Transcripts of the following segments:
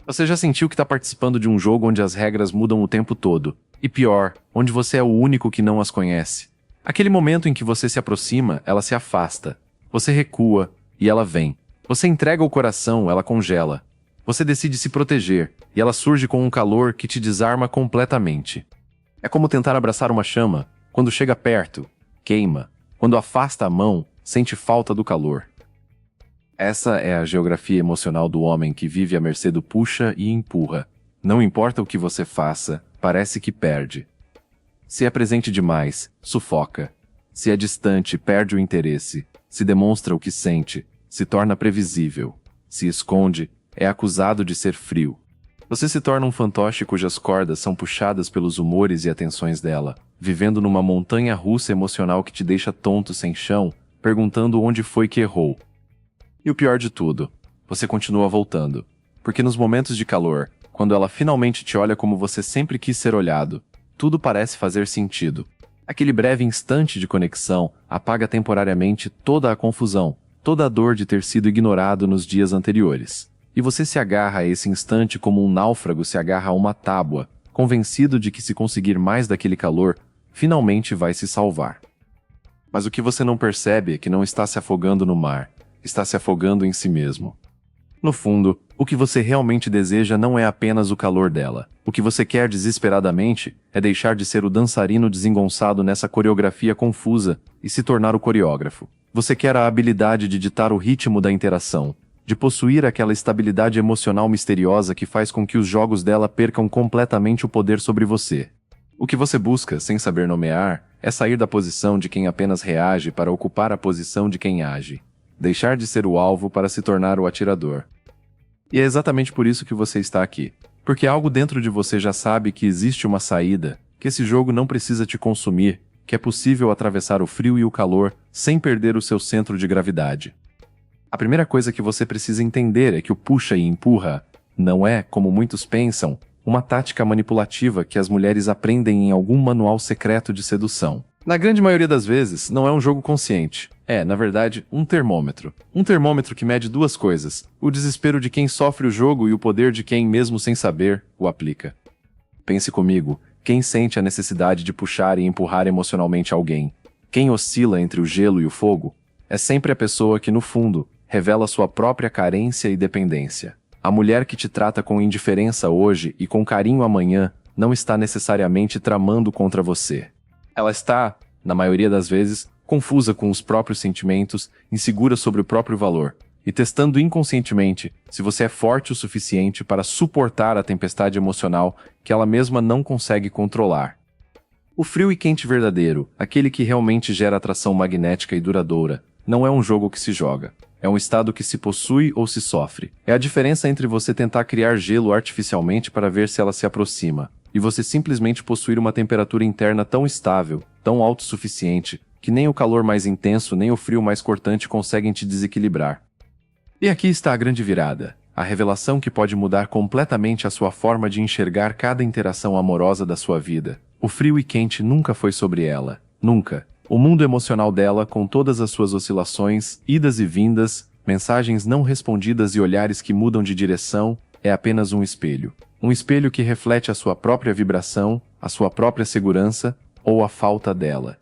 Você já sentiu que está participando de um jogo onde as regras mudam o tempo todo? E pior, onde você é o único que não as conhece? Aquele momento em que você se aproxima, ela se afasta. Você recua, e ela vem. Você entrega o coração, ela congela. Você decide se proteger, e ela surge com um calor que te desarma completamente. É como tentar abraçar uma chama. Quando chega perto, queima. Quando afasta a mão, sente falta do calor. Essa é a geografia emocional do homem que vive à mercê do puxa e empurra. Não importa o que você faça, parece que perde. Se é presente demais, sufoca. Se é distante, perde o interesse. Se demonstra o que sente, se torna previsível. Se esconde, é acusado de ser frio. Você se torna um fantoche cujas cordas são puxadas pelos humores e atenções dela, vivendo numa montanha russa emocional que te deixa tonto sem chão, perguntando onde foi que errou. E o pior de tudo, você continua voltando. Porque nos momentos de calor, quando ela finalmente te olha como você sempre quis ser olhado, tudo parece fazer sentido. Aquele breve instante de conexão apaga temporariamente toda a confusão, toda a dor de ter sido ignorado nos dias anteriores. E você se agarra a esse instante como um náufrago se agarra a uma tábua, convencido de que se conseguir mais daquele calor, finalmente vai se salvar. Mas o que você não percebe é que não está se afogando no mar, está se afogando em si mesmo. No fundo, o que você realmente deseja não é apenas o calor dela. O que você quer desesperadamente é deixar de ser o dançarino desengonçado nessa coreografia confusa e se tornar o coreógrafo. Você quer a habilidade de ditar o ritmo da interação, de possuir aquela estabilidade emocional misteriosa que faz com que os jogos dela percam completamente o poder sobre você. O que você busca, sem saber nomear, é sair da posição de quem apenas reage para ocupar a posição de quem age. Deixar de ser o alvo para se tornar o atirador. E é exatamente por isso que você está aqui. Porque algo dentro de você já sabe que existe uma saída, que esse jogo não precisa te consumir, que é possível atravessar o frio e o calor sem perder o seu centro de gravidade. A primeira coisa que você precisa entender é que o puxa e empurra não é, como muitos pensam, uma tática manipulativa que as mulheres aprendem em algum manual secreto de sedução. Na grande maioria das vezes, não é um jogo consciente. É, na verdade, um termômetro. Um termômetro que mede duas coisas: o desespero de quem sofre o jogo e o poder de quem, mesmo sem saber, o aplica. Pense comigo, quem sente a necessidade de puxar e empurrar emocionalmente alguém? Quem oscila entre o gelo e o fogo? É sempre a pessoa que, no fundo, revela sua própria carência e dependência. A mulher que te trata com indiferença hoje e com carinho amanhã não está necessariamente tramando contra você. Ela está, na maioria das vezes, confusa com os próprios sentimentos, insegura sobre o próprio valor, e testando inconscientemente se você é forte o suficiente para suportar a tempestade emocional que ela mesma não consegue controlar. O frio e quente verdadeiro, aquele que realmente gera atração magnética e duradoura, não é um jogo que se joga. É um estado que se possui ou se sofre. É a diferença entre você tentar criar gelo artificialmente para ver se ela se aproxima, e você simplesmente possuir uma temperatura interna tão estável, tão autossuficiente, que nem o calor mais intenso nem o frio mais cortante conseguem te desequilibrar. E aqui está a grande virada, a revelação que pode mudar completamente a sua forma de enxergar cada interação amorosa da sua vida. O frio e quente nunca foi sobre ela, nunca. O mundo emocional dela, com todas as suas oscilações, idas e vindas, mensagens não respondidas e olhares que mudam de direção, é apenas um espelho. Um espelho que reflete a sua própria vibração, a sua própria segurança ou a falta dela.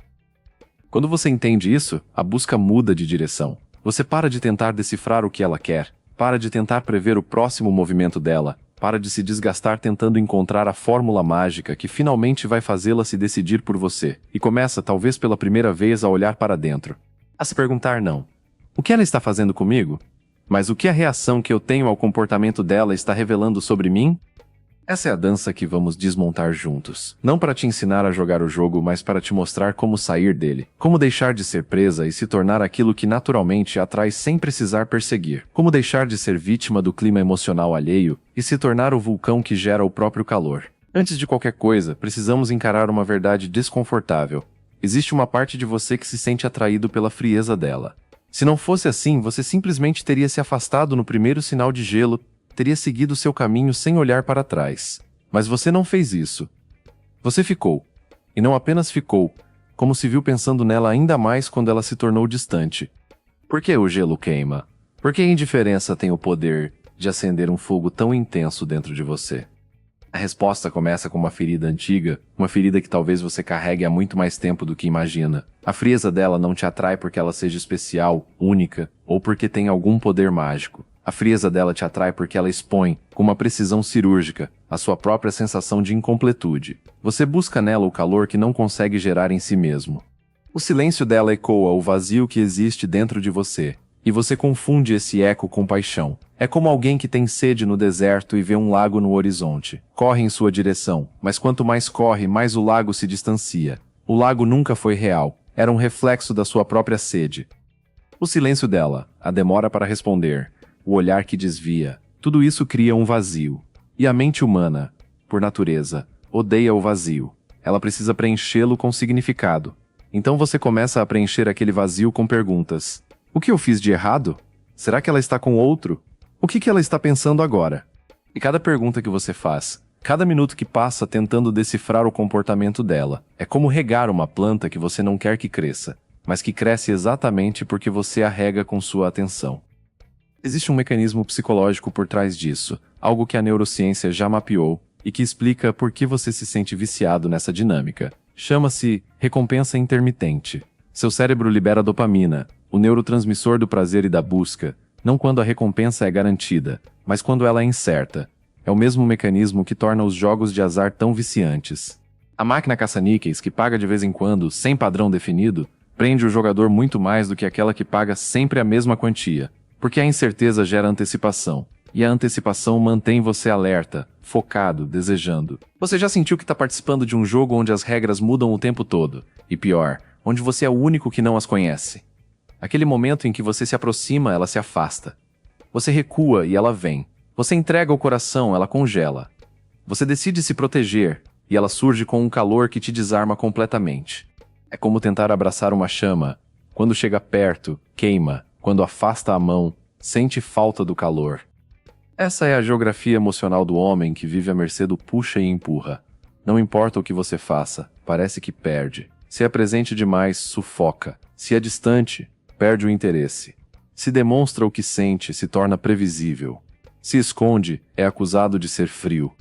Quando você entende isso, a busca muda de direção. Você para de tentar decifrar o que ela quer, para de tentar prever o próximo movimento dela, para de se desgastar tentando encontrar a fórmula mágica que finalmente vai fazê-la se decidir por você, e começa, talvez pela primeira vez, a olhar para dentro. A se perguntar não. O que ela está fazendo comigo? Mas o que a reação que eu tenho ao comportamento dela está revelando sobre mim? Essa é a dança que vamos desmontar juntos. Não para te ensinar a jogar o jogo, mas para te mostrar como sair dele. Como deixar de ser presa e se tornar aquilo que naturalmente atrai sem precisar perseguir. Como deixar de ser vítima do clima emocional alheio e se tornar o vulcão que gera o próprio calor. Antes de qualquer coisa, precisamos encarar uma verdade desconfortável. Existe uma parte de você que se sente atraído pela frieza dela. Se não fosse assim, você simplesmente teria se afastado no primeiro sinal de gelo, teria seguido seu caminho sem olhar para trás. Mas você não fez isso. Você ficou. E não apenas ficou, como se viu pensando nela ainda mais quando ela se tornou distante. Por que o gelo queima? Por que a indiferença tem o poder de acender um fogo tão intenso dentro de você? A resposta começa com uma ferida antiga, uma ferida que talvez você carregue há muito mais tempo do que imagina. A frieza dela não te atrai porque ela seja especial, única, ou porque tem algum poder mágico. A frieza dela te atrai porque ela expõe, com uma precisão cirúrgica, a sua própria sensação de incompletude. Você busca nela o calor que não consegue gerar em si mesmo. O silêncio dela ecoa o vazio que existe dentro de você, e você confunde esse eco com paixão. É como alguém que tem sede no deserto e vê um lago no horizonte. Corre em sua direção, mas quanto mais corre, mais o lago se distancia. O lago nunca foi real, era um reflexo da sua própria sede. O silêncio dela, a demora para responder, o olhar que desvia, tudo isso cria um vazio. E a mente humana, por natureza, odeia o vazio. Ela precisa preenchê-lo com significado. Então você começa a preencher aquele vazio com perguntas. O que eu fiz de errado? Será que ela está com outro? O que ela está pensando agora? E cada pergunta que você faz, cada minuto que passa tentando decifrar o comportamento dela, é como regar uma planta que você não quer que cresça, mas que cresce exatamente porque você a rega com sua atenção. Existe um mecanismo psicológico por trás disso, algo que a neurociência já mapeou e que explica por que você se sente viciado nessa dinâmica. Chama-se recompensa intermitente. Seu cérebro libera dopamina, o neurotransmissor do prazer e da busca, não quando a recompensa é garantida, mas quando ela é incerta. É o mesmo mecanismo que torna os jogos de azar tão viciantes. A máquina caça-níqueis, que paga de vez em quando, sem padrão definido, prende o jogador muito mais do que aquela que paga sempre a mesma quantia, porque a incerteza gera antecipação, e a antecipação mantém você alerta, focado, desejando. Você já sentiu que está participando de um jogo onde as regras mudam o tempo todo, e pior, onde você é o único que não as conhece? Aquele momento em que você se aproxima, ela se afasta. Você recua e ela vem. Você entrega o coração, ela congela. Você decide se proteger, e ela surge com um calor que te desarma completamente. É como tentar abraçar uma chama. Quando chega perto, queima. Quando afasta a mão, sente falta do calor. Essa é a geografia emocional do homem que vive à mercê do puxa e empurra. Não importa o que você faça, parece que perde. Se é presente demais, sufoca. Se é distante, perde o interesse. Se demonstra o que sente, se torna previsível. Se esconde, é acusado de ser frio.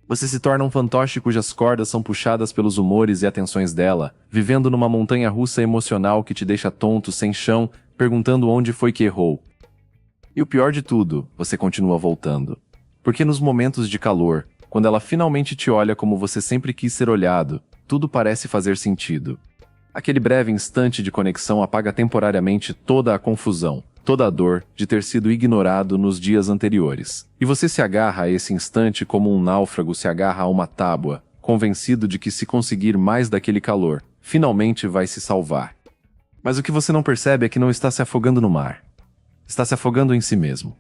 Você se torna um fantoche cujas cordas são puxadas pelos humores e atenções dela, vivendo numa montanha-russa emocional que te deixa tonto, sem chão, perguntando onde foi que errou. E o pior de tudo, você continua voltando. Porque nos momentos de calor, quando ela finalmente te olha como você sempre quis ser olhado, tudo parece fazer sentido. Aquele breve instante de conexão apaga temporariamente toda a confusão, toda a dor de ter sido ignorado nos dias anteriores. E você se agarra a esse instante como um náufrago se agarra a uma tábua, convencido de que se conseguir mais daquele calor, finalmente vai se salvar. Mas o que você não percebe é que não está se afogando no mar. Está se afogando em si mesmo.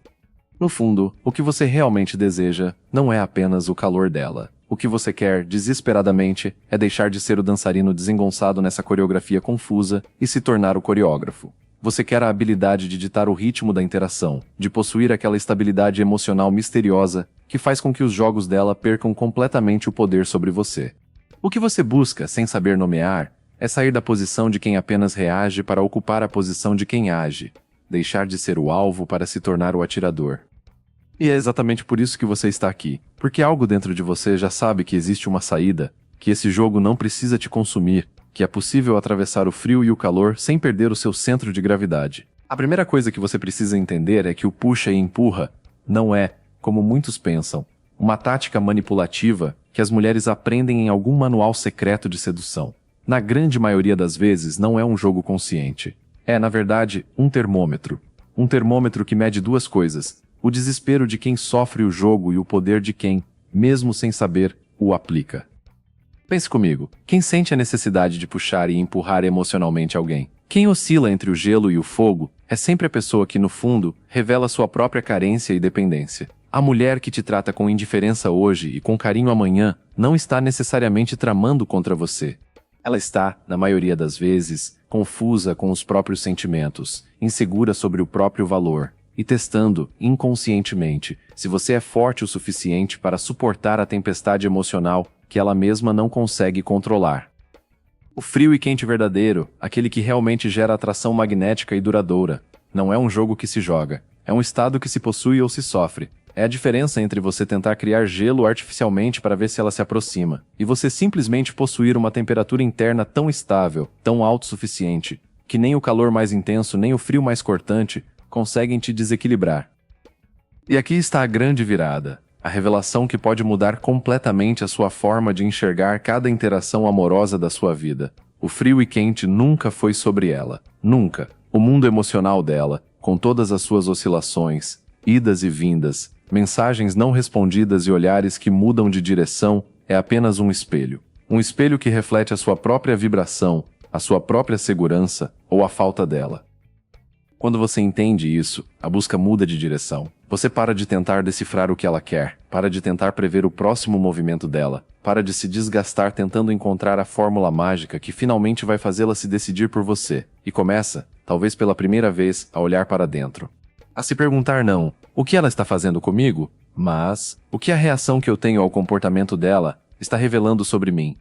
No fundo, o que você realmente deseja não é apenas o calor dela. O que você quer, desesperadamente, é deixar de ser o dançarino desengonçado nessa coreografia confusa e se tornar o coreógrafo. Você quer a habilidade de ditar o ritmo da interação, de possuir aquela estabilidade emocional misteriosa que faz com que os jogos dela percam completamente o poder sobre você. O que você busca, sem saber nomear, é sair da posição de quem apenas reage para ocupar a posição de quem age, deixar de ser o alvo para se tornar o atirador. E é exatamente por isso que você está aqui, porque algo dentro de você já sabe que existe uma saída, que esse jogo não precisa te consumir, que é possível atravessar o frio e o calor sem perder o seu centro de gravidade. A primeira coisa que você precisa entender é que o puxa e empurra não é, como muitos pensam, uma tática manipulativa que as mulheres aprendem em algum manual secreto de sedução. Na grande maioria das vezes não é um jogo consciente. É, na verdade, um termômetro. Um termômetro que mede duas coisas: o desespero de quem sofre o jogo e o poder de quem, mesmo sem saber, o aplica. Pense comigo, quem sente a necessidade de puxar e empurrar emocionalmente alguém? Quem oscila entre o gelo e o fogo é sempre a pessoa que, no fundo, revela sua própria carência e dependência. A mulher que te trata com indiferença hoje e com carinho amanhã não está necessariamente tramando contra você. Ela está, na maioria das vezes, confusa com os próprios sentimentos, insegura sobre o próprio valor, e testando, inconscientemente, se você é forte o suficiente para suportar a tempestade emocional que ela mesma não consegue controlar. O frio e quente verdadeiro, aquele que realmente gera atração magnética e duradoura, não é um jogo que se joga, é um estado que se possui ou se sofre, É a diferença entre você tentar criar gelo artificialmente para ver se ela se aproxima, e você simplesmente possuir uma temperatura interna tão estável, tão autossuficiente, que nem o calor mais intenso nem o frio mais cortante conseguem te desequilibrar. E aqui está a grande virada, a revelação que pode mudar completamente a sua forma de enxergar cada interação amorosa da sua vida. O frio e quente nunca foi sobre ela, nunca. O mundo emocional dela, com todas as suas oscilações, idas e vindas, mensagens não respondidas e olhares que mudam de direção, é apenas um espelho. Um espelho que reflete a sua própria vibração, a sua própria segurança ou a falta dela. Quando você entende isso, a busca muda de direção. Você para de tentar decifrar o que ela quer, para de tentar prever o próximo movimento dela, para de se desgastar tentando encontrar a fórmula mágica que finalmente vai fazê-la se decidir por você, e começa, talvez pela primeira vez, a olhar para dentro. A se perguntar não, o que ela está fazendo comigo? Mas, o que a reação que eu tenho ao comportamento dela está revelando sobre mim?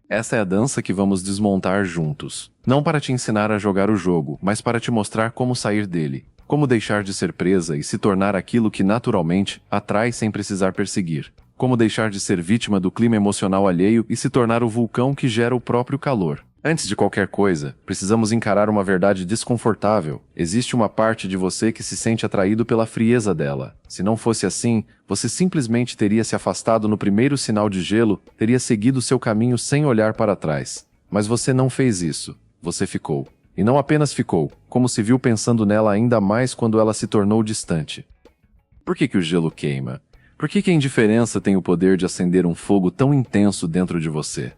Essa é a dança que vamos desmontar juntos. Não para te ensinar a jogar o jogo, mas para te mostrar como sair dele. Como deixar de ser presa e se tornar aquilo que naturalmente atrai sem precisar perseguir. Como deixar de ser vítima do clima emocional alheio e se tornar o vulcão que gera o próprio calor. Antes de qualquer coisa, precisamos encarar uma verdade desconfortável. Existe uma parte de você que se sente atraído pela frieza dela. Se não fosse assim, você simplesmente teria se afastado no primeiro sinal de gelo, teria seguido seu caminho sem olhar para trás. Mas você não fez isso. Você ficou. E não apenas ficou, como se viu pensando nela ainda mais quando ela se tornou distante. Por que o gelo queima? Por que a indiferença tem o poder de acender um fogo tão intenso dentro de você?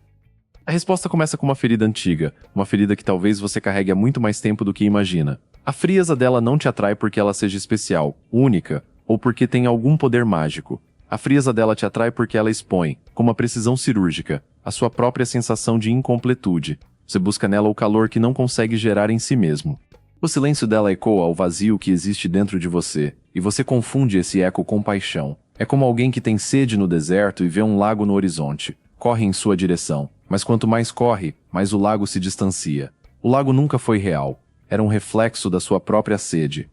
A resposta começa com uma ferida antiga, uma ferida que talvez você carregue há muito mais tempo do que imagina. A frieza dela não te atrai porque ela seja especial, única, ou porque tem algum poder mágico. A frieza dela te atrai porque ela expõe, com uma precisão cirúrgica, a sua própria sensação de incompletude. Você busca nela o calor que não consegue gerar em si mesmo. O silêncio dela ecoa ao vazio que existe dentro de você, e você confunde esse eco com paixão. É como alguém que tem sede no deserto e vê um lago no horizonte. Corre em sua direção, mas quanto mais corre, mais o lago se distancia. O lago nunca foi real. Era um reflexo da sua própria sede.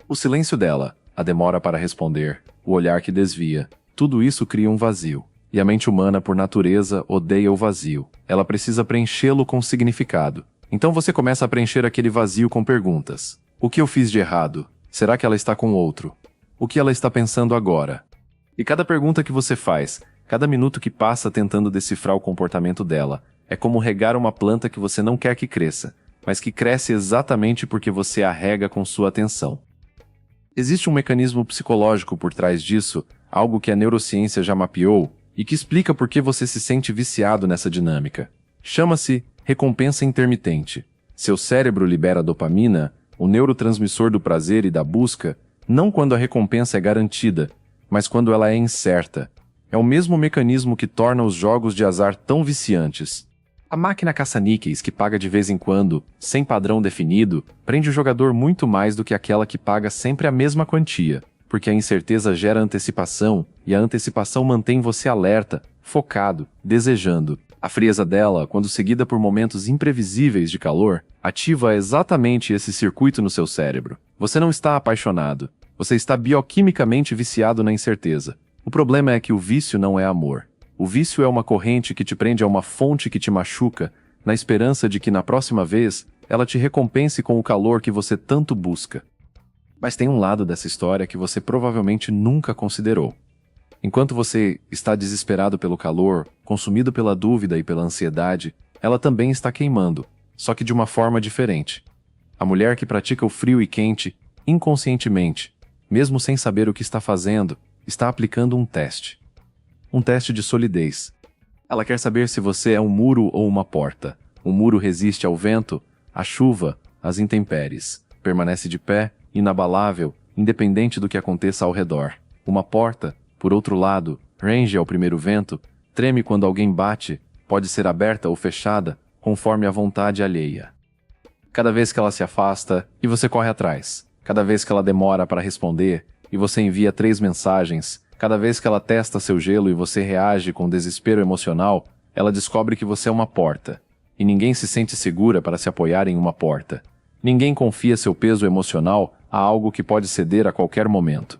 O silêncio dela, a demora para responder, o olhar que desvia, tudo isso cria um vazio. E a mente humana, por natureza, odeia o vazio. Ela precisa preenchê-lo com significado. Então você começa a preencher aquele vazio com perguntas. O que eu fiz de errado? Será que ela está com outro? O que ela está pensando agora? E cada pergunta que você faz, cada minuto que passa tentando decifrar o comportamento dela, é como regar uma planta que você não quer que cresça, mas que cresce exatamente porque você a rega com sua atenção. Existe um mecanismo psicológico por trás disso, algo que a neurociência já mapeou, e que explica por que você se sente viciado nessa dinâmica. Chama-se recompensa intermitente. Seu cérebro libera dopamina, o neurotransmissor do prazer e da busca, não quando a recompensa é garantida, mas quando ela é incerta. É o mesmo mecanismo que torna os jogos de azar tão viciantes. A máquina caça-níqueis que paga de vez em quando, sem padrão definido, prende o jogador muito mais do que aquela que paga sempre a mesma quantia. Porque a incerteza gera antecipação, e a antecipação mantém você alerta, focado, desejando. A frieza dela, quando seguida por momentos imprevisíveis de calor, ativa exatamente esse circuito no seu cérebro. Você não está apaixonado. Você está bioquimicamente viciado na incerteza. O problema é que o vício não é amor. O vício é uma corrente que te prende a uma fonte que te machuca, na esperança de que na próxima vez, ela te recompense com o calor que você tanto busca. Mas tem um lado dessa história que você provavelmente nunca considerou. Enquanto você está desesperado pelo calor, consumido pela dúvida e pela ansiedade, ela também está queimando, só que de uma forma diferente. A mulher que pratica o frio e quente, inconscientemente, mesmo sem saber o que está fazendo, está aplicando um teste. Um teste de solidez. Ela quer saber se você é um muro ou uma porta. Um muro resiste ao vento, à chuva, às intempéries. Permanece de pé, inabalável, independente do que aconteça ao redor. Uma porta, por outro lado, range ao primeiro vento, treme quando alguém bate, pode ser aberta ou fechada, conforme a vontade alheia. Cada vez que ela se afasta, e você corre atrás. Cada vez que ela demora para responder, e você envia 3 mensagens. Cada vez que ela testa seu gelo e você reage com desespero emocional, ela descobre que você é uma porta. E ninguém se sente segura para se apoiar em uma porta. Ninguém confia seu peso emocional a algo que pode ceder a qualquer momento.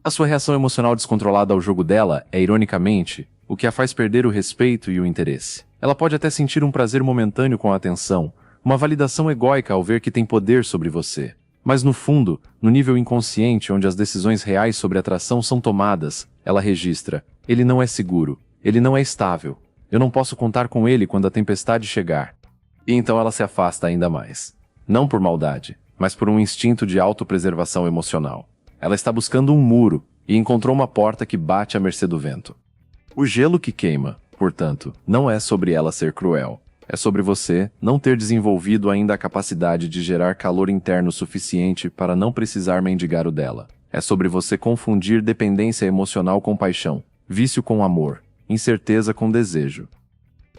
A sua reação emocional descontrolada ao jogo dela é, ironicamente, o que a faz perder o respeito e o interesse. Ela pode até sentir um prazer momentâneo com a atenção, uma validação egóica ao ver que tem poder sobre você. Mas no fundo, no nível inconsciente onde as decisões reais sobre atração são tomadas, ela registra: ele não é seguro, ele não é estável, eu não posso contar com ele quando a tempestade chegar. E então ela se afasta ainda mais. Não por maldade, mas por um instinto de autopreservação emocional. Ela está buscando um muro e encontrou uma porta que bate à mercê do vento. O gelo que queima, portanto, não é sobre ela ser cruel. É sobre você não ter desenvolvido ainda a capacidade de gerar calor interno suficiente para não precisar mendigar o dela. É sobre você confundir dependência emocional com paixão, vício com amor, incerteza com desejo.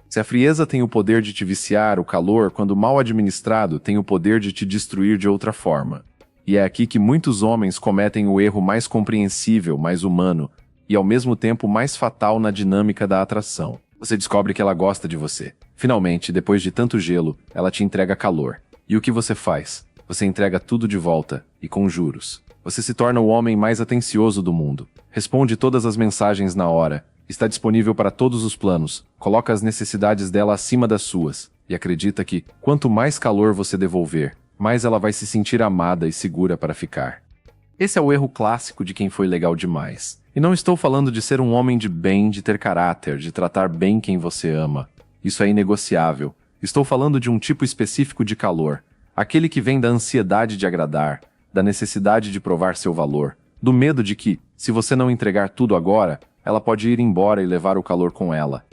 Se a frieza tem o poder de te viciar, o calor, quando mal administrado, tem o poder de te destruir de outra forma. E é aqui que muitos homens cometem o erro mais compreensível, mais humano, e ao mesmo tempo mais fatal na dinâmica da atração. Você descobre que ela gosta de você. Finalmente, depois de tanto gelo, ela te entrega calor. E o que você faz? Você entrega tudo de volta, e com juros. Você se torna o homem mais atencioso do mundo. Responde todas as mensagens na hora. Está disponível para todos os planos. Coloca as necessidades dela acima das suas. E acredita que, quanto mais calor você devolver, mais ela vai se sentir amada e segura para ficar. Esse é o erro clássico de quem foi legal demais. E não estou falando de ser um homem de bem, de ter caráter, de tratar bem quem você ama. Isso é inegociável. Estou falando de um tipo específico de calor. Aquele que vem da ansiedade de agradar, da necessidade de provar seu valor, do medo de que, se você não entregar tudo agora, ela pode ir embora e levar o calor com ela.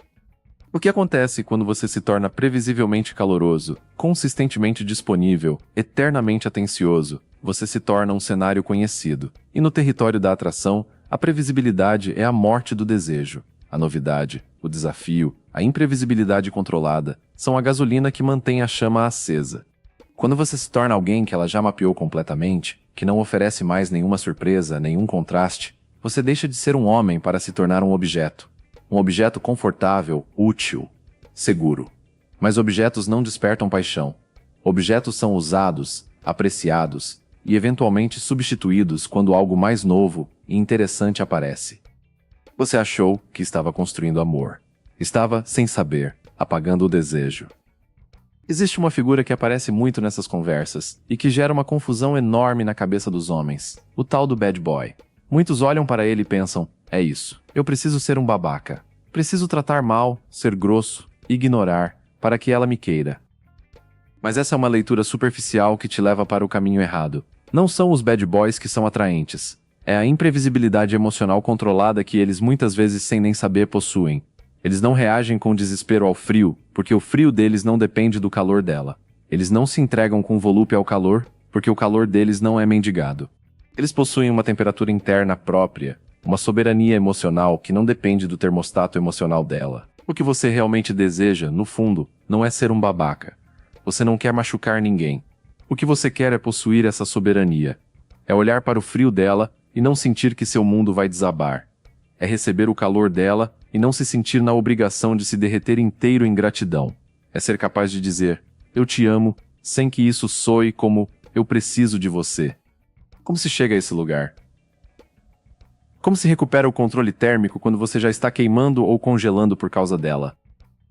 O que acontece quando você se torna previsivelmente caloroso, consistentemente disponível, eternamente atencioso? Você se torna um cenário conhecido. E no território da atração, a previsibilidade é a morte do desejo. A novidade, o desafio, a imprevisibilidade controlada são a gasolina que mantém a chama acesa. Quando você se torna alguém que ela já mapeou completamente, que não oferece mais nenhuma surpresa, nenhum contraste, você deixa de ser um homem para se tornar um objeto. Um objeto confortável, útil, seguro. Mas objetos não despertam paixão. Objetos são usados, apreciados e eventualmente substituídos quando algo mais novo e interessante aparece. Você achou que estava construindo amor. Estava, sem saber, apagando o desejo. Existe uma figura que aparece muito nessas conversas e que gera uma confusão enorme na cabeça dos homens. O tal do bad boy. Muitos olham para ele e pensam: é isso. Eu preciso ser um babaca. Preciso tratar mal, ser grosso, ignorar, para que ela me queira. Mas essa é uma leitura superficial que te leva para o caminho errado. Não são os bad boys que são atraentes. É a imprevisibilidade emocional controlada que eles muitas vezes sem nem saber possuem. Eles não reagem com desespero ao frio, porque o frio deles não depende do calor dela. Eles não se entregam com volúpia ao calor, porque o calor deles não é mendigado. Eles possuem uma temperatura interna própria, uma soberania emocional que não depende do termostato emocional dela. O que você realmente deseja, no fundo, não é ser um babaca. Você não quer machucar ninguém. O que você quer é possuir essa soberania. É olhar para o frio dela e não sentir que seu mundo vai desabar. É receber o calor dela e não se sentir na obrigação de se derreter inteiro em gratidão. É ser capaz de dizer: eu te amo, sem que isso soe como eu preciso de você. Como se chega a esse lugar? Como se recupera o controle térmico quando você já está queimando ou congelando por causa dela?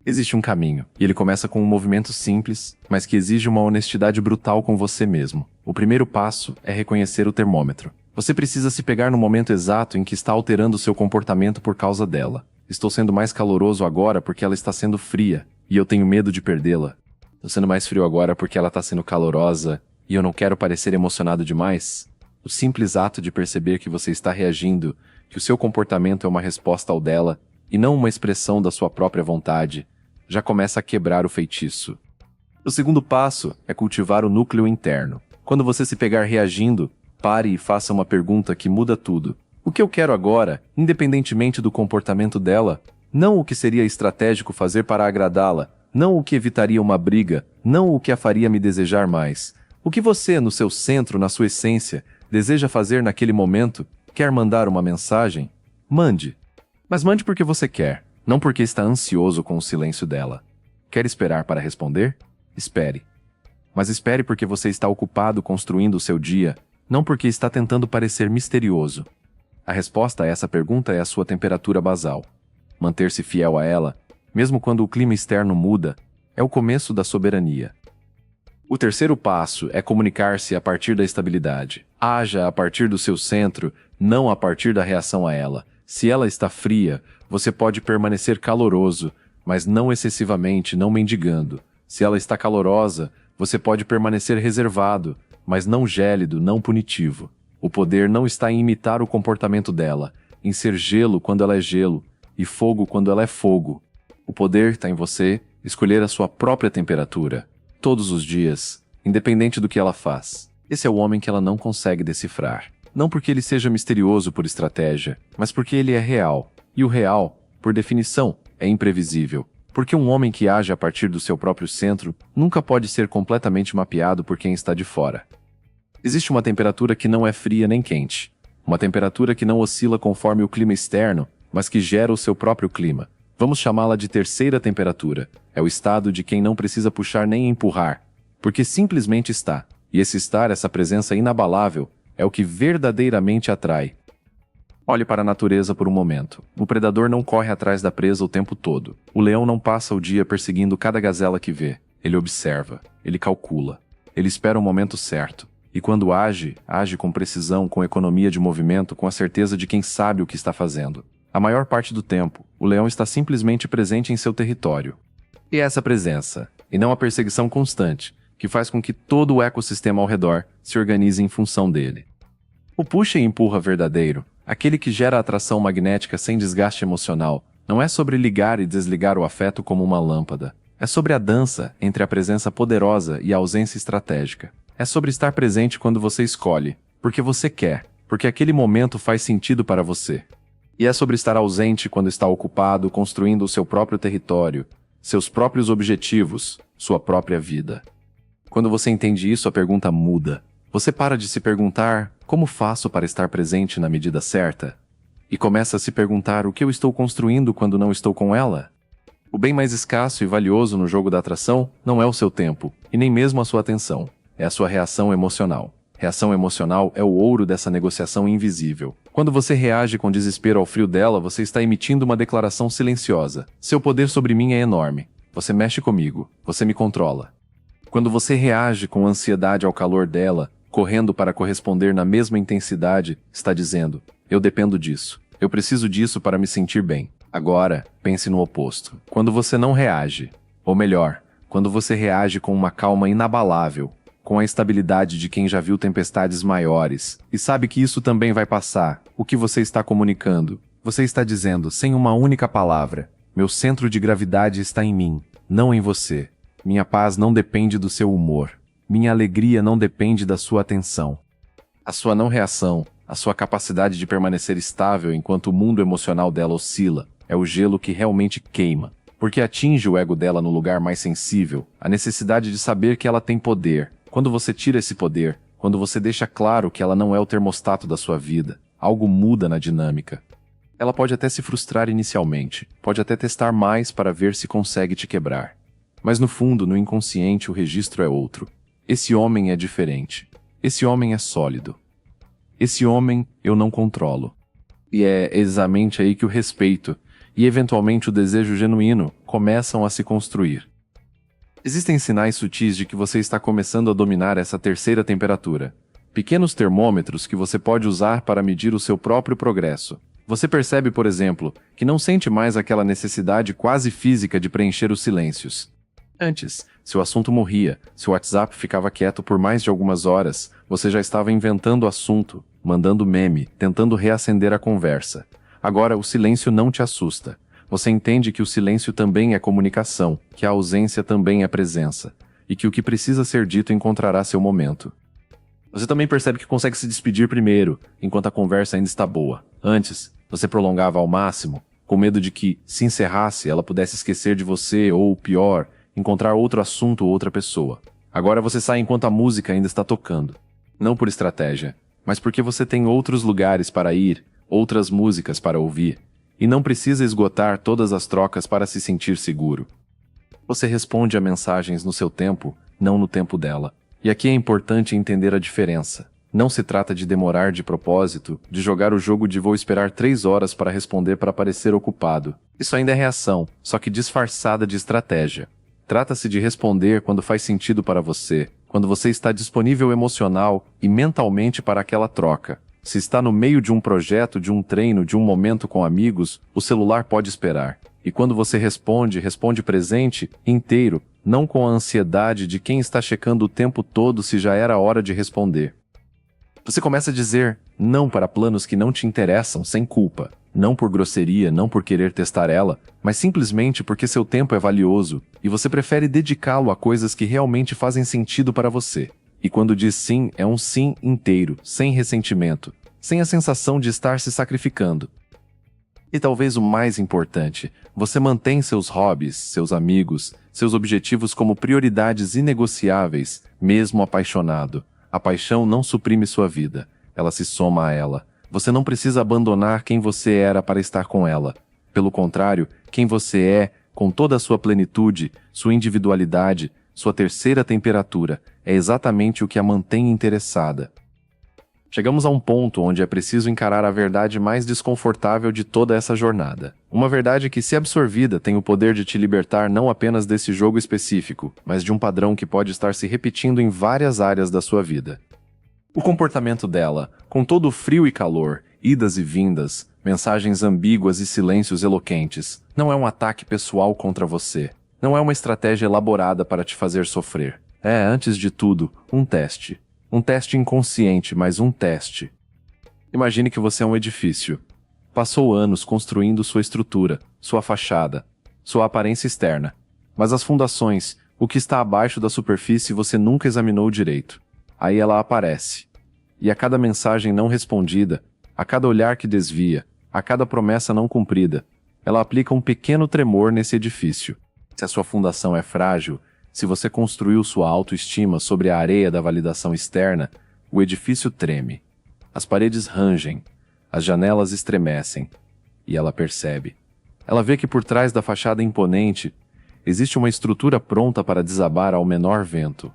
Existe um caminho, e ele começa com um movimento simples, mas que exige uma honestidade brutal com você mesmo. O primeiro passo é reconhecer o termômetro. Você precisa se pegar no momento exato em que está alterando seu comportamento por causa dela. Estou sendo mais caloroso agora porque ela está sendo fria, e eu tenho medo de perdê-la. Estou sendo mais frio agora porque ela está sendo calorosa, e eu não quero parecer emocionado demais. O simples ato de perceber que você está reagindo, que o seu comportamento é uma resposta ao dela, e não uma expressão da sua própria vontade, já começa a quebrar o feitiço. O segundo passo é cultivar o núcleo interno. Quando você se pegar reagindo, pare e faça uma pergunta que muda tudo. O que eu quero agora, independentemente do comportamento dela? Não o que seria estratégico fazer para agradá-la, não o que evitaria uma briga, não o que a faria me desejar mais. O que você, no seu centro, na sua essência, deseja fazer naquele momento? Quer mandar uma mensagem? Mande. Mas mande porque você quer, não porque está ansioso com o silêncio dela. Quer esperar para responder? Espere. Mas espere porque você está ocupado construindo o seu dia, não porque está tentando parecer misterioso. A resposta a essa pergunta é a sua temperatura basal. Manter-se fiel a ela, mesmo quando o clima externo muda, é o começo da soberania. O terceiro passo é comunicar-se a partir da estabilidade. Haja a partir do seu centro, não a partir da reação a ela. Se ela está fria, você pode permanecer caloroso, mas não excessivamente, não mendigando. Se ela está calorosa, você pode permanecer reservado, mas não gélido, não punitivo. O poder não está em imitar o comportamento dela, em ser gelo quando ela é gelo, e fogo quando ela é fogo. O poder está em você escolher a sua própria temperatura, todos os dias, independente do que ela faz. Esse é o homem que ela não consegue decifrar. Não porque ele seja misterioso por estratégia, mas porque ele é real. E o real, por definição, é imprevisível. Porque um homem que age a partir do seu próprio centro nunca pode ser completamente mapeado por quem está de fora. Existe uma temperatura que não é fria nem quente. Uma temperatura que não oscila conforme o clima externo, mas que gera o seu próprio clima. Vamos chamá-la de terceira temperatura. É o estado de quem não precisa puxar nem empurrar, porque simplesmente está. E esse estar, essa presença inabalável, é o que verdadeiramente atrai. Olhe para a natureza por um momento. O predador não corre atrás da presa o tempo todo. O leão não passa o dia perseguindo cada gazela que vê. Ele observa, ele calcula, ele espera o momento certo. E quando age, age com precisão, com economia de movimento, com a certeza de quem sabe o que está fazendo. A maior parte do tempo, o leão está simplesmente presente em seu território. E é essa presença, e não a perseguição constante, que faz com que todo o ecossistema ao redor se organize em função dele. O puxa e empurra verdadeiro, aquele que gera atração magnética sem desgaste emocional, não é sobre ligar e desligar o afeto como uma lâmpada. É sobre a dança entre a presença poderosa e a ausência estratégica. É sobre estar presente quando você escolhe, porque você quer, porque aquele momento faz sentido para você. E é sobre estar ausente quando está ocupado construindo o seu próprio território, seus próprios objetivos, sua própria vida. Quando você entende isso, a pergunta muda. Você para de se perguntar, como faço para estar presente na medida certa? E começa a se perguntar o que eu estou construindo quando não estou com ela? O bem mais escasso e valioso no jogo da atração não é o seu tempo, e nem mesmo a sua atenção. É a sua reação emocional. Reação emocional é o ouro dessa negociação invisível. Quando você reage com desespero ao frio dela, você está emitindo uma declaração silenciosa. Seu poder sobre mim é enorme. Você mexe comigo. Você me controla. Quando você reage com ansiedade ao calor dela, correndo para corresponder na mesma intensidade, está dizendo: eu dependo disso. Eu preciso disso para me sentir bem. Agora, pense no oposto. Quando você não reage, ou melhor, quando você reage com uma calma inabalável, com a estabilidade de quem já viu tempestades maiores, e sabe que isso também vai passar, o que você está comunicando? Você está dizendo, sem uma única palavra: meu centro de gravidade está em mim, não em você. Minha paz não depende do seu humor. Minha alegria não depende da sua atenção. A sua não reação, a sua capacidade de permanecer estável enquanto o mundo emocional dela oscila, é o gelo que realmente queima, porque atinge o ego dela no lugar mais sensível, a necessidade de saber que ela tem poder. Quando você tira esse poder, quando você deixa claro que ela não é o termostato da sua vida, algo muda na dinâmica. Ela pode até se frustrar inicialmente, pode até testar mais para ver se consegue te quebrar. Mas no fundo, no inconsciente, o registro é outro. Esse homem é diferente. Esse homem é sólido. Esse homem eu não controlo. E é exatamente aí que o respeito e eventualmente o desejo genuíno começam a se construir. Existem sinais sutis de que você está começando a dominar essa terceira temperatura. Pequenos termômetros que você pode usar para medir o seu próprio progresso. Você percebe, por exemplo, que não sente mais aquela necessidade quase física de preencher os silêncios. Antes, se o assunto morria, se o WhatsApp ficava quieto por mais de algumas horas, você já estava inventando assunto, mandando meme, tentando reacender a conversa. Agora, o silêncio não te assusta. Você entende que o silêncio também é comunicação, que a ausência também é presença, e que o que precisa ser dito encontrará seu momento. Você também percebe que consegue se despedir primeiro, enquanto a conversa ainda está boa. Antes, você prolongava ao máximo, com medo de que, se encerrasse, ela pudesse esquecer de você ou, pior, encontrar outro assunto ou outra pessoa. Agora você sai enquanto a música ainda está tocando. Não por estratégia, mas porque você tem outros lugares para ir, outras músicas para ouvir, e não precisa esgotar todas as trocas para se sentir seguro. Você responde a mensagens no seu tempo, não no tempo dela. E aqui é importante entender a diferença. Não se trata de demorar de propósito, de jogar o jogo de vou esperar 3 horas para responder para parecer ocupado. Isso ainda é reação, só que disfarçada de estratégia. Trata-se de responder quando faz sentido para você, quando você está disponível emocional e mentalmente para aquela troca. Se está no meio de um projeto, de um treino, de um momento com amigos, o celular pode esperar. E quando você responde presente, inteiro, não com a ansiedade de quem está checando o tempo todo se já era hora de responder. Você começa a dizer não para planos que não te interessam sem culpa. Não por grosseria, não por querer testar ela, mas simplesmente porque seu tempo é valioso e você prefere dedicá-lo a coisas que realmente fazem sentido para você. E quando diz sim, é um sim inteiro, sem ressentimento, sem a sensação de estar se sacrificando. E talvez o mais importante, você mantém seus hobbies, seus amigos, seus objetivos como prioridades inegociáveis, mesmo apaixonado. A paixão não suprime sua vida, ela se soma a ela. Você não precisa abandonar quem você era para estar com ela. Pelo contrário, quem você é, com toda a sua plenitude, sua individualidade, sua terceira temperatura, é exatamente o que a mantém interessada. Chegamos a um ponto onde é preciso encarar a verdade mais desconfortável de toda essa jornada. Uma verdade que, se absorvida, tem o poder de te libertar não apenas desse jogo específico, mas de um padrão que pode estar se repetindo em várias áreas da sua vida. O comportamento dela, com todo o frio e calor, idas e vindas, mensagens ambíguas e silêncios eloquentes, não é um ataque pessoal contra você. Não é uma estratégia elaborada para te fazer sofrer. É, antes de tudo, um teste. Um teste inconsciente, mas um teste. Imagine que você é um edifício. Passou anos construindo sua estrutura, sua fachada, sua aparência externa. Mas as fundações, o que está abaixo da superfície, você nunca examinou direito. Aí ela aparece. E a cada mensagem não respondida, a cada olhar que desvia, a cada promessa não cumprida, ela aplica um pequeno tremor nesse edifício. Se a sua fundação é frágil, se você construiu sua autoestima sobre a areia da validação externa, o edifício treme. As paredes rangem, as janelas estremecem, e ela percebe. Ela vê que por trás da fachada imponente, existe uma estrutura pronta para desabar ao menor vento.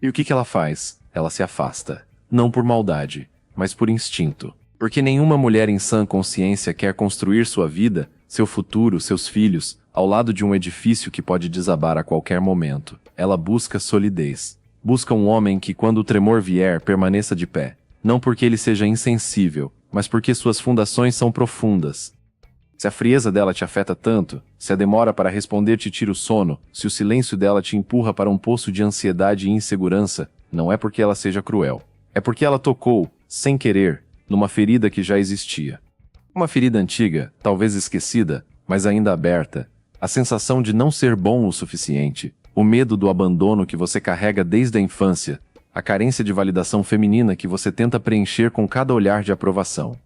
E o que ela faz? Ela se afasta. Não por maldade, mas por instinto. Porque nenhuma mulher em sã consciência quer construir sua vida, seu futuro, seus filhos, ao lado de um edifício que pode desabar a qualquer momento. Ela busca solidez. Busca um homem que, quando o tremor vier, permaneça de pé. Não porque ele seja insensível, mas porque suas fundações são profundas. Se a frieza dela te afeta tanto, se a demora para responder te tira o sono, se o silêncio dela te empurra para um poço de ansiedade e insegurança, não é porque ela seja cruel. É porque ela tocou, sem querer, numa ferida que já existia. Uma ferida antiga, talvez esquecida, mas ainda aberta. A sensação de não ser bom o suficiente, o medo do abandono que você carrega desde a infância, a carência de validação feminina que você tenta preencher com cada olhar de aprovação.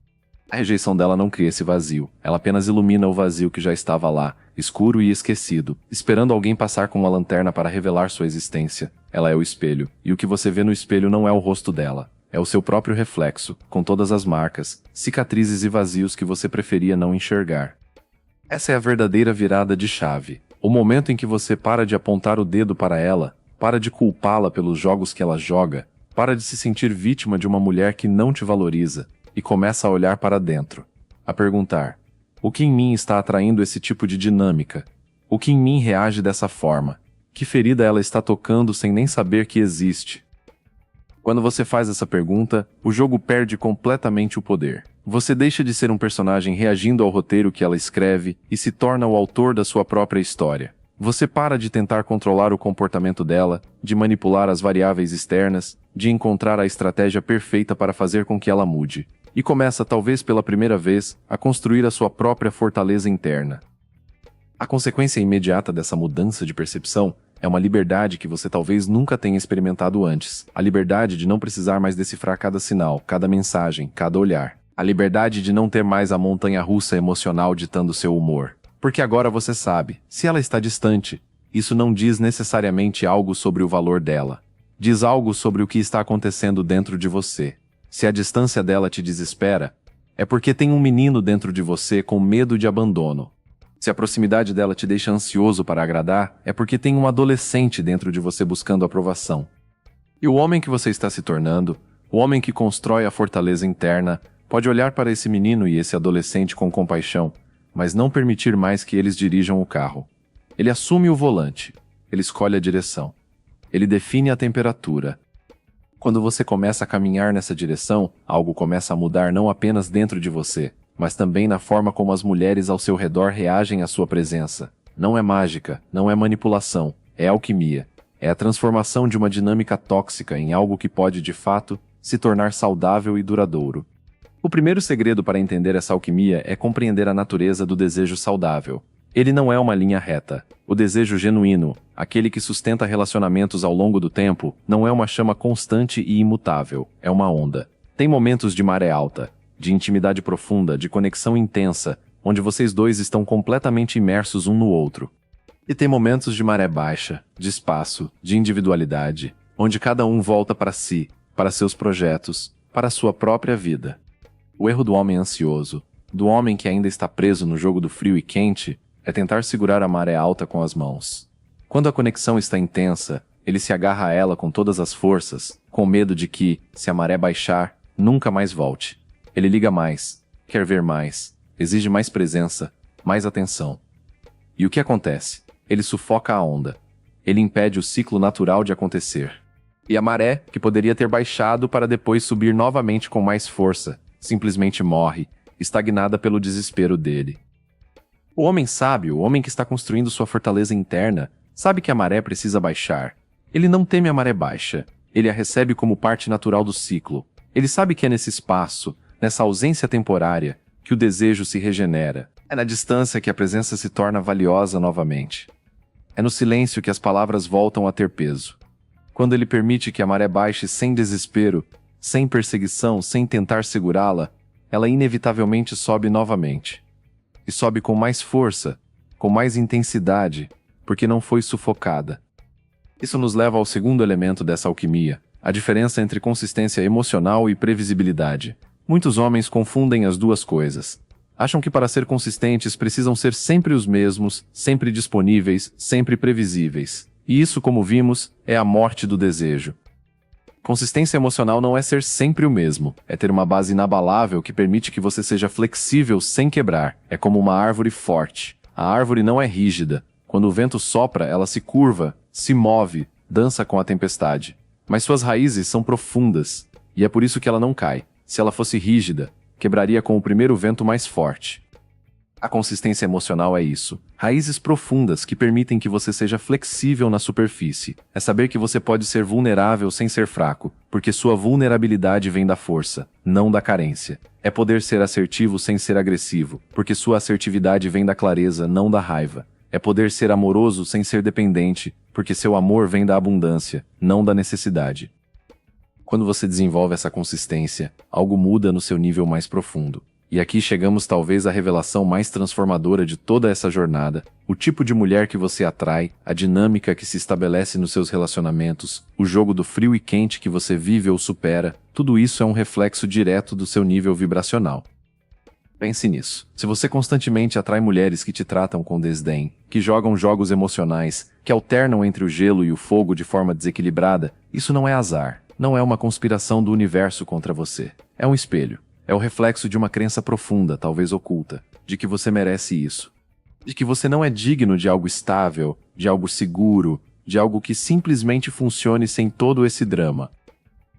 A rejeição dela não cria esse vazio, ela apenas ilumina o vazio que já estava lá, escuro e esquecido, esperando alguém passar com uma lanterna para revelar sua existência. Ela é o espelho, e o que você vê no espelho não é o rosto dela, é o seu próprio reflexo, com todas as marcas, cicatrizes e vazios que você preferia não enxergar. Essa é a verdadeira virada de chave. O momento em que você para de apontar o dedo para ela, para de culpá-la pelos jogos que ela joga, para de se sentir vítima de uma mulher que não te valoriza, e começa a olhar para dentro, a perguntar: o que em mim está atraindo esse tipo de dinâmica? O que em mim reage dessa forma? Que ferida ela está tocando sem nem saber que existe? Quando você faz essa pergunta, o jogo perde completamente o poder. Você deixa de ser um personagem reagindo ao roteiro que ela escreve e se torna o autor da sua própria história. Você para de tentar controlar o comportamento dela, de manipular as variáveis externas, de encontrar a estratégia perfeita para fazer com que ela mude. E começa, talvez pela primeira vez, a construir a sua própria fortaleza interna. A consequência imediata dessa mudança de percepção é uma liberdade que você talvez nunca tenha experimentado antes. A liberdade de não precisar mais decifrar cada sinal, cada mensagem, cada olhar. A liberdade de não ter mais a montanha-russa emocional ditando seu humor. Porque agora você sabe, se ela está distante, isso não diz necessariamente algo sobre o valor dela. Diz algo sobre o que está acontecendo dentro de você. Se a distância dela te desespera, é porque tem um menino dentro de você com medo de abandono. Se a proximidade dela te deixa ansioso para agradar, é porque tem um adolescente dentro de você buscando aprovação. E o homem que você está se tornando, O homem que constrói a fortaleza interna pode olhar para esse menino e esse adolescente com compaixão, mas não permitir mais que eles dirijam o carro. Ele assume o volante. Ele escolhe a direção. Ele define a temperatura. Quando você começa a caminhar nessa direção, algo começa a mudar não apenas dentro de você, mas também na forma como as mulheres ao seu redor reagem à sua presença. Não é mágica, não é manipulação, é alquimia. É a transformação de uma dinâmica tóxica em algo que pode, de fato, se tornar saudável e duradouro. O primeiro segredo para entender essa alquimia é compreender a natureza do desejo saudável. Ele não é uma linha reta. O desejo genuíno, aquele que sustenta relacionamentos ao longo do tempo, não é uma chama constante e imutável, é uma onda. Tem momentos de maré alta, de intimidade profunda, de conexão intensa, onde vocês dois estão completamente imersos um no outro. E tem momentos de maré baixa, de espaço, de individualidade, onde cada um volta para si, para seus projetos, para a sua própria vida. O erro do homem ansioso, do homem que ainda está preso no jogo do frio e quente, é tentar segurar a maré alta com as mãos. Quando a conexão está intensa, ele se agarra a ela com todas as forças, com medo de que, se a maré baixar, nunca mais volte. Ele liga mais, quer ver mais, exige mais presença, mais atenção. E o que acontece? Ele sufoca a onda. Ele impede o ciclo natural de acontecer. E a maré, que poderia ter baixado para depois subir novamente com mais força, simplesmente morre, estagnada pelo desespero dele. O homem sábio, o homem que está construindo sua fortaleza interna, sabe que a maré precisa baixar. Ele não teme a maré baixa. Ele a recebe como parte natural do ciclo. Ele sabe que é nesse espaço, nessa ausência temporária, que o desejo se regenera. É na distância que a presença se torna valiosa novamente. É no silêncio que as palavras voltam a ter peso. Quando ele permite que a maré baixe sem desespero, sem perseguição, sem tentar segurá-la, ela inevitavelmente sobe novamente. E sobe com mais força, com mais intensidade, porque não foi sufocada. Isso nos leva ao segundo elemento dessa alquimia, a diferença entre consistência emocional e previsibilidade. Muitos homens confundem as duas coisas. Acham que para ser consistentes precisam ser sempre os mesmos, sempre disponíveis, sempre previsíveis. E isso, como vimos, é a morte do desejo. Consistência emocional não é ser sempre o mesmo, é ter uma base inabalável que permite que você seja flexível sem quebrar. É como uma árvore forte. A árvore não é rígida. Quando o vento sopra, ela se curva, se move, dança com a tempestade. Mas suas raízes são profundas, e é por isso que ela não cai. Se ela fosse rígida, quebraria com o primeiro vento mais forte. A consistência emocional é isso. Raízes profundas que permitem que você seja flexível na superfície. É saber que você pode ser vulnerável sem ser fraco, porque sua vulnerabilidade vem da força, não da carência. É poder ser assertivo sem ser agressivo, porque sua assertividade vem da clareza, não da raiva. É poder ser amoroso sem ser dependente, porque seu amor vem da abundância, não da necessidade. Quando você desenvolve essa consistência, algo muda no seu nível mais profundo. E aqui chegamos talvez à revelação mais transformadora de toda essa jornada, o tipo de mulher que você atrai, a dinâmica que se estabelece nos seus relacionamentos, o jogo do frio e quente que você vive ou supera, tudo isso é um reflexo direto do seu nível vibracional. Pense nisso. Se você constantemente atrai mulheres que te tratam com desdém, que jogam jogos emocionais, que alternam entre o gelo e o fogo de forma desequilibrada, isso não é azar, não é uma conspiração do universo contra você. É um espelho. É o reflexo de uma crença profunda, talvez oculta, de que você merece isso. De que você não é digno de algo estável, de algo seguro, de algo que simplesmente funcione sem todo esse drama.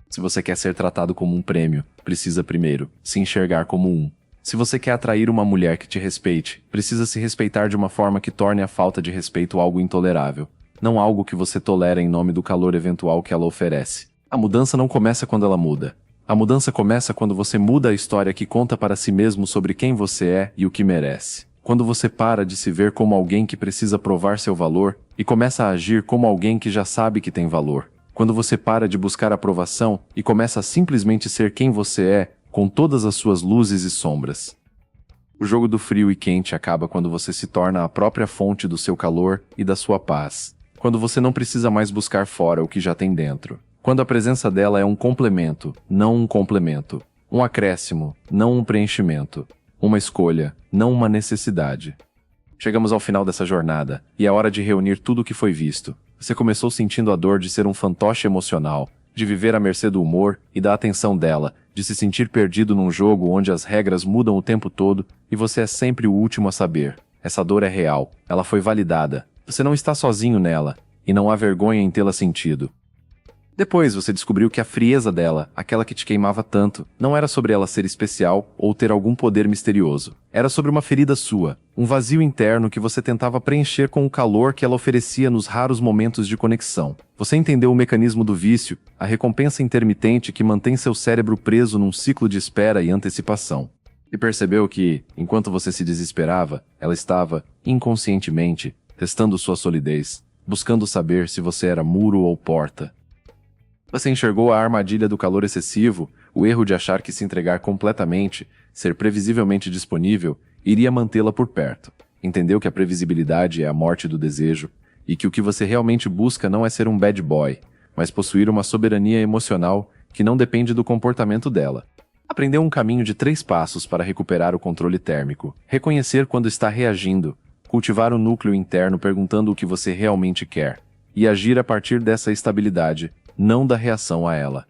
Se você quer ser tratado como um prêmio, precisa primeiro se enxergar como um. Se você quer atrair uma mulher que te respeite, precisa se respeitar de uma forma que torne a falta de respeito algo intolerável, não algo que você tolera em nome do calor eventual que ela oferece. A mudança não começa quando ela muda. A mudança começa quando você muda a história que conta para si mesmo sobre quem você é e o que merece. Quando você para de se ver como alguém que precisa provar seu valor e começa a agir como alguém que já sabe que tem valor. Quando você para de buscar aprovação e começa a simplesmente ser quem você é, com todas as suas luzes e sombras. O jogo do frio e quente acaba quando você se torna a própria fonte do seu calor e da sua paz. Quando você não precisa mais buscar fora o que já tem dentro. Quando a presença dela é um complemento, não um complemento. Um acréscimo, não um preenchimento. Uma escolha, não uma necessidade. Chegamos ao final dessa jornada, e é hora de reunir tudo o que foi visto. Você começou sentindo a dor de ser um fantoche emocional, de viver à mercê do humor e da atenção dela, de se sentir perdido num jogo onde as regras mudam o tempo todo e você é sempre o último a saber. Essa dor é real, ela foi validada. Você não está sozinho nela, e não há vergonha em tê-la sentido. Depois você descobriu que a frieza dela, aquela que te queimava tanto, não era sobre ela ser especial ou ter algum poder misterioso. Era sobre uma ferida sua, um vazio interno que você tentava preencher com o calor que ela oferecia nos raros momentos de conexão. Você entendeu o mecanismo do vício, a recompensa intermitente que mantém seu cérebro preso num ciclo de espera e antecipação. E percebeu que, enquanto você se desesperava, ela estava, inconscientemente, testando sua solidez, buscando saber se você era muro ou porta. Você enxergou a armadilha do calor excessivo, o erro de achar que se entregar completamente, ser previsivelmente disponível, iria mantê-la por perto. Entendeu que a previsibilidade é a morte do desejo, e que o que você realmente busca não é ser um bad boy, mas possuir uma soberania emocional que não depende do comportamento dela. Aprendeu um caminho de 3 passos para recuperar o controle térmico. Reconhecer quando está reagindo, cultivar o núcleo interno perguntando o que você realmente quer, e agir a partir dessa estabilidade, não da reação a ela.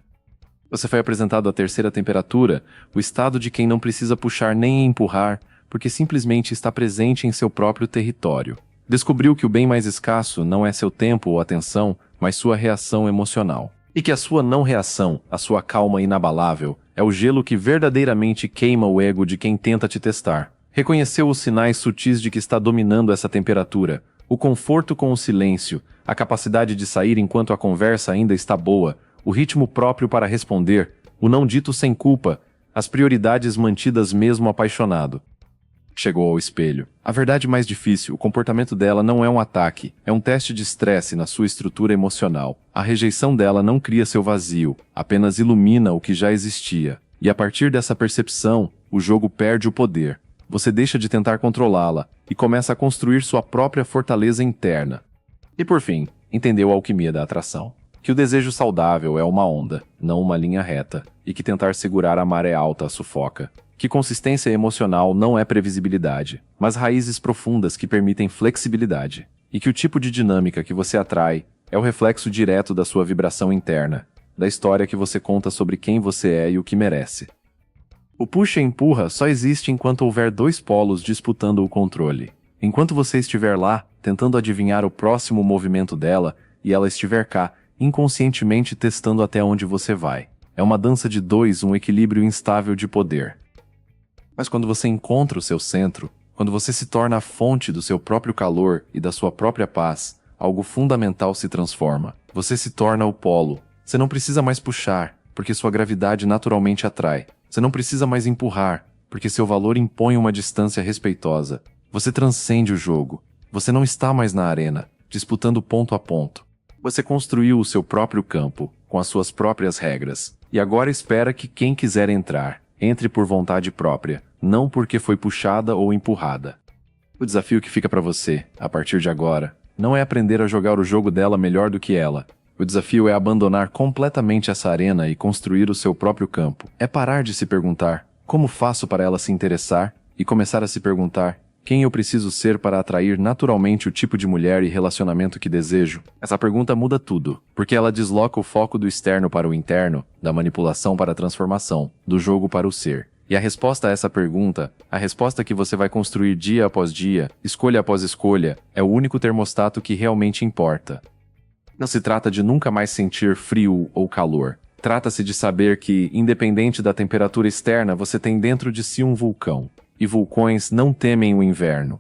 Você foi apresentado à terceira temperatura, o estado de quem não precisa puxar nem empurrar, porque simplesmente está presente em seu próprio território. Descobriu que o bem mais escasso não é seu tempo ou atenção, mas sua reação emocional. E que a sua não reação, a sua calma inabalável, é o gelo que verdadeiramente queima o ego de quem tenta te testar. Reconheceu os sinais sutis de que está dominando essa temperatura, o conforto com o silêncio, a capacidade de sair enquanto a conversa ainda está boa, o ritmo próprio para responder, o não dito sem culpa, as prioridades mantidas mesmo apaixonado. Chegou ao espelho. A verdade mais difícil, o comportamento dela não é um ataque, é um teste de estresse na sua estrutura emocional. A rejeição dela não cria seu vazio, apenas ilumina o que já existia. E a partir dessa percepção, o jogo perde o poder. Você deixa de tentar controlá-la e começa a construir sua própria fortaleza interna. E por fim, entendeu a alquimia da atração. Que o desejo saudável é uma onda, não uma linha reta, e que tentar segurar a maré alta a sufoca. Que consistência emocional não é previsibilidade, mas raízes profundas que permitem flexibilidade. E que o tipo de dinâmica que você atrai é o reflexo direto da sua vibração interna, da história que você conta sobre quem você é e o que merece. O puxa e empurra só existe enquanto houver 2 polos disputando o controle. Enquanto você estiver lá, tentando adivinhar o próximo movimento dela, e ela estiver cá, inconscientemente testando até onde você vai. É uma dança de 2, um equilíbrio instável de poder. Mas quando você encontra o seu centro, quando você se torna a fonte do seu próprio calor e da sua própria paz, algo fundamental se transforma. Você se torna o polo. Você não precisa mais puxar, porque sua gravidade naturalmente atrai. Você não precisa mais empurrar, porque seu valor impõe uma distância respeitosa. Você transcende o jogo. Você não está mais na arena, disputando ponto a ponto. Você construiu o seu próprio campo, com as suas próprias regras, e agora espera que quem quiser entrar, entre por vontade própria, não porque foi puxada ou empurrada. O desafio que fica para você, a partir de agora, não é aprender a jogar o jogo dela melhor do que ela. O desafio é abandonar completamente essa arena e construir o seu próprio campo. É parar de se perguntar, como faço para ela se interessar? E começar a se perguntar, quem eu preciso ser para atrair naturalmente o tipo de mulher e relacionamento que desejo? Essa pergunta muda tudo, porque ela desloca o foco do externo para o interno, da manipulação para a transformação, do jogo para o ser. E a resposta a essa pergunta, a resposta que você vai construir dia após dia, escolha após escolha, é o único termostato que realmente importa. Não se trata de nunca mais sentir frio ou calor. Trata-se de saber que, independente da temperatura externa, você tem dentro de si um vulcão. E vulcões não temem o inverno.